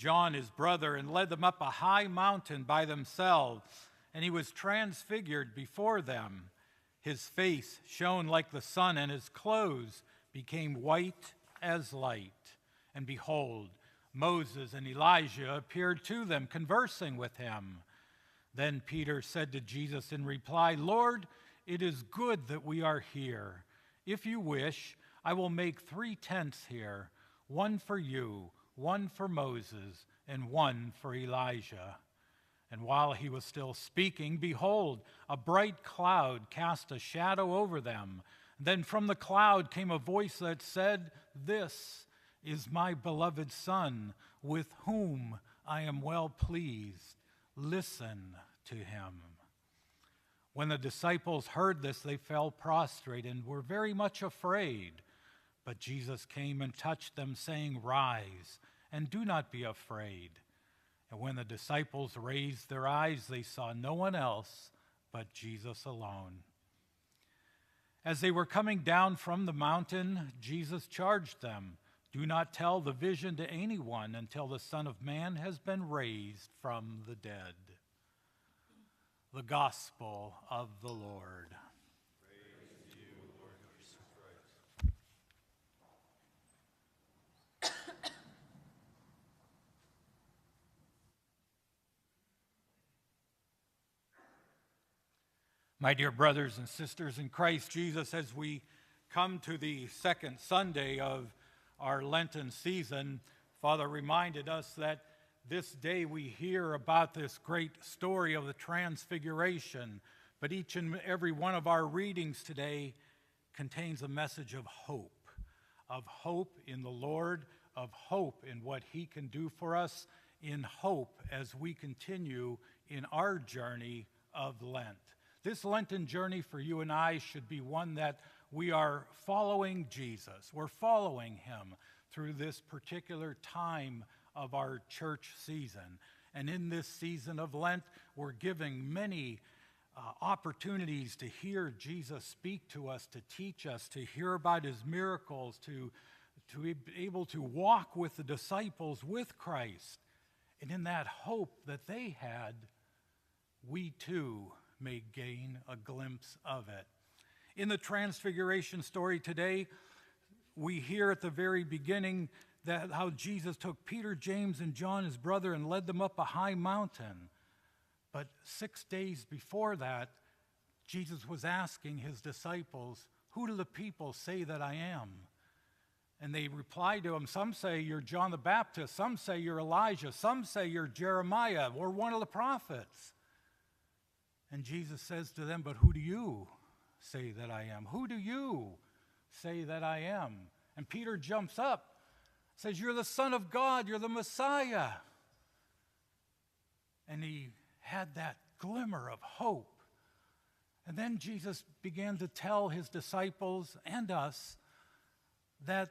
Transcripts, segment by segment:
John his brother and led them up a high mountain by themselves, and he was transfigured before them. His face shone like the sun, and his clothes became white as light. And behold, Moses and Elijah appeared to them, conversing with him. Then Peter said to Jesus in reply, Lord, it is good that we are here. If you wish, I will make 3 tents here, one for you, one for Moses, and one for Elijah. And while he was still speaking, behold, a bright cloud cast a shadow over them. Then from the cloud came a voice that said, This is my beloved Son, with whom I am well pleased. Listen to him. When the disciples heard this, they fell prostrate and were very much afraid. But Jesus came and touched them, saying, Rise, and do not be afraid. And when the disciples raised their eyes, they saw no one else but Jesus alone. As they were coming down from the mountain, Jesus charged them, Do not tell the vision to anyone until the Son of Man has been raised from the dead. The Gospel of the Lord. Praise to you, Lord Jesus Christ. My dear brothers and sisters in Christ Jesus, as we come to the second Sunday of our Lenten season, Father reminded us that this day we hear about this great story of the Transfiguration, but each and every one of our readings today contains a message of hope in the Lord, of hope in what he can do for us, in hope as we continue in our journey of Lent. This Lenten journey for you and I should be one that we are following Jesus. We're following him through this particular time of our church season. And in this season of Lent, we're giving many opportunities to hear Jesus speak to us, to teach us, to hear about his miracles, to be able to walk with the disciples with Christ. And in that hope that they had, we too may gain a glimpse of it. In the Transfiguration story today, we hear at the very beginning that how Jesus took Peter, James, and John, his brother, and led them up a high mountain. But 6 days before that, Jesus was asking his disciples, Who do the people say that I am? And they replied to him, Some say you're John the Baptist, some say you're Elijah, some say you're Jeremiah or one of the prophets. And Jesus says to them, But who do you say that I am? Who do you say that I am? And Peter jumps up, says, You're the Son of God, you're the Messiah. And he had that glimmer of hope. And then Jesus began to tell his disciples and us that,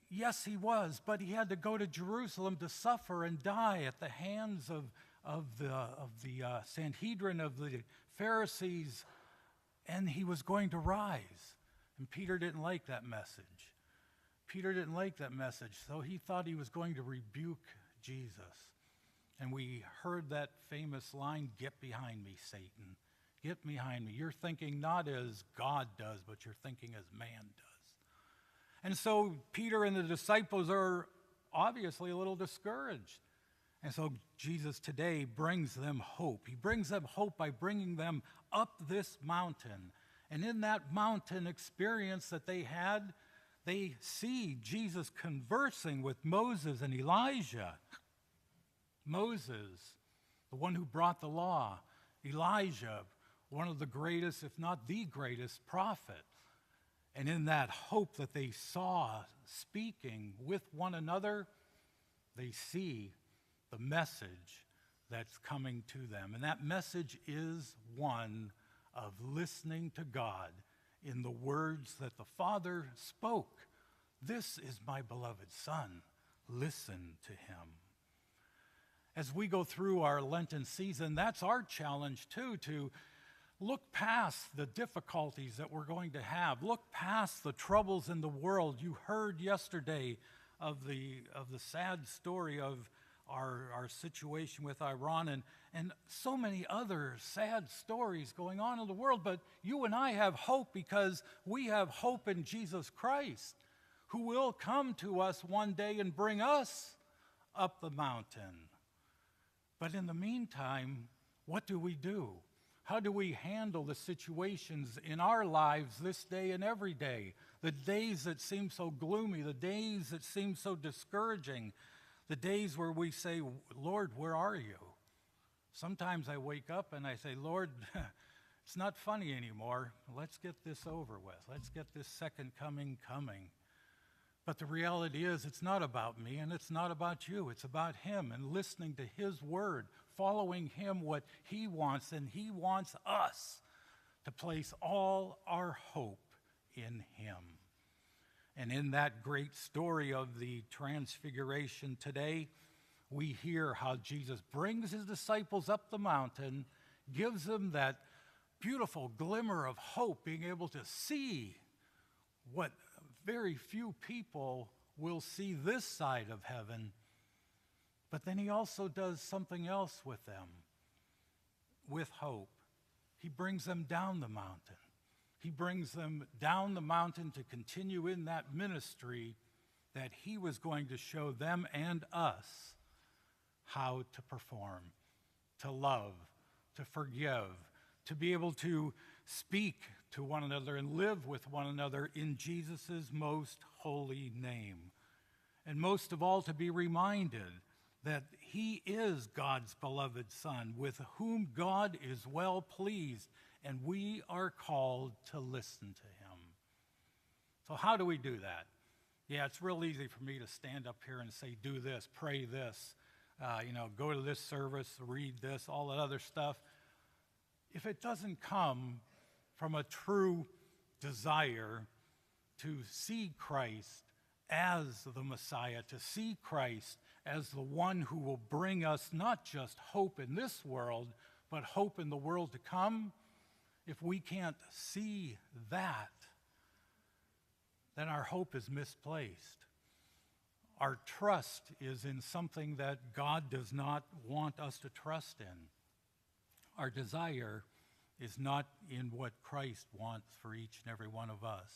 yes, he was, but he had to go to Jerusalem to suffer and die at the hands of the Sanhedrin, of the Pharisees, and he was going to rise. And Peter didn't like that message. Peter didn't like that message, so he thought he was going to rebuke Jesus. And we heard that famous line, Get behind me, Satan. Get behind me. You're thinking not as God does, but you're thinking as man does. And so Peter and the disciples are obviously a little discouraged. And so Jesus today brings them hope. He brings them hope by bringing them up this mountain. And in that mountain experience that they had, they see Jesus conversing with Moses and Elijah. Moses, the one who brought the law. Elijah, one of the greatest, if not the greatest, prophet. And in that hope that they saw speaking with one another, they see the message that's coming to them. And that message is one of listening to God in the words that the Father spoke. This is my beloved Son. Listen to him. As we go through our Lenten season, that's our challenge too, to look past the difficulties that we're going to have. Look past the troubles in the world. You heard yesterday of the sad story of our situation with Iran, and so many other sad stories going on in the world. But you and I have hope because we have hope in Jesus Christ, who will come to us one day and bring us up the mountain. But in the meantime, what do we do? How do we handle the situations in our lives this day and every day? The days that seem so gloomy, the days that seem so discouraging, the days where we say, Lord, where are you? Sometimes I wake up and I say, Lord, it's not funny anymore. Let's get this over with. Let's get this second coming. But the reality is, it's not about me and it's not about you. It's about him and listening to his word, following him what he wants, and he wants us to place all our hope in him. And in that great story of the Transfiguration today, we hear how Jesus brings his disciples up the mountain, gives them that beautiful glimmer of hope, being able to see what very few people will see this side of heaven. But then he also does something else with them, with hope. He brings them down the mountain. He brings them down the mountain to continue in that ministry that he was going to show them and us how to perform, to love, to forgive, to be able to speak to one another and live with one another in Jesus' most holy name. And most of all, to be reminded that he is God's beloved Son, with whom God is well pleased, and we are called to listen to him. So how do we do that? Yeah, it's real easy for me to stand up here and say, do this, pray this, go to this service, read this, all that other stuff. If it doesn't come from a true desire to see Christ as the Messiah, to see Christ as the one who will bring us not just hope in this world, but hope in the world to come, if we can't see that, then our hope is misplaced. Our trust is in something that God does not want us to trust in. Our desire is not in what Christ wants for each and every one of us.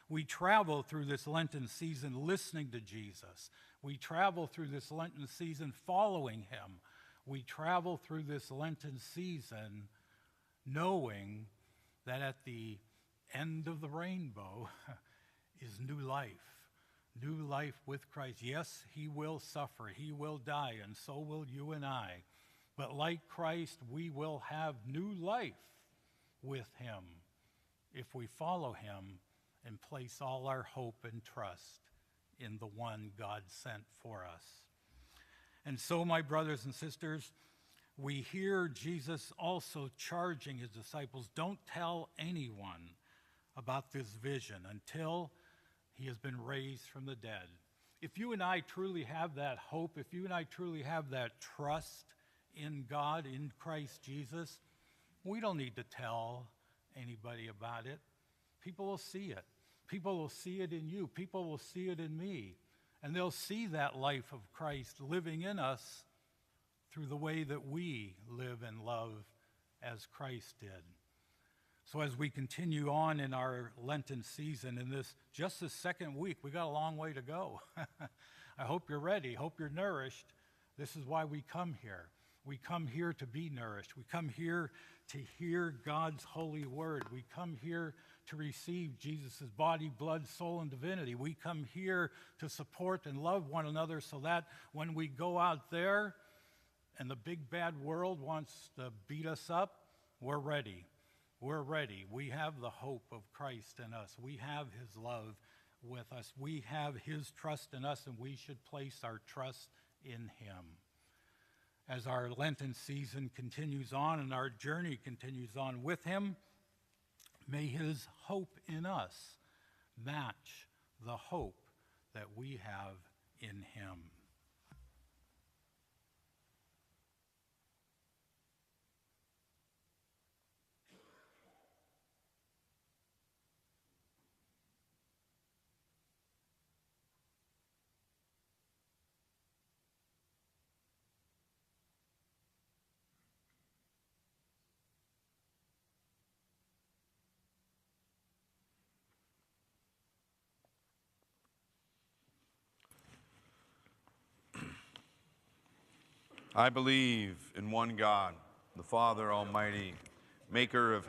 We travel through this Lenten season listening to Jesus. We travel through this Lenten season following him. We travel through this Lenten season knowing that at the end of the rainbow is new life with Christ. Yes, he will suffer, he will die, and so will you and I. But like Christ, we will have new life with him if we follow him and place all our hope and trust in the one God sent for us. And so, my brothers and sisters, we hear Jesus also charging his disciples, don't tell anyone about this vision until he has been raised from the dead. If you and I truly have that hope, if you and I truly have that trust in God, in Christ Jesus, we don't need to tell anybody about it. People will see it. People will see it in you. People will see it in me. And they'll see that life of Christ living in us through the way that we live and love as Christ did. So as we continue on in our Lenten season, in this just the second week, we got a long way to go. I hope you're ready. Hope you're nourished. This is why we come here. We come here to be nourished. We come here to hear God's holy word. We come here to receive Jesus' body, blood, soul, and divinity. We come here to support and love one another so that when we go out there and the big bad world wants to beat us up, we're ready. We're ready. We have the hope of Christ in us. We have his love with us. We have his trust in us, and we should place our trust in him. As our Lenten season continues on and our journey continues on with him, may his hope in us match the hope that we have in him. I believe in one God, the Father Almighty, maker of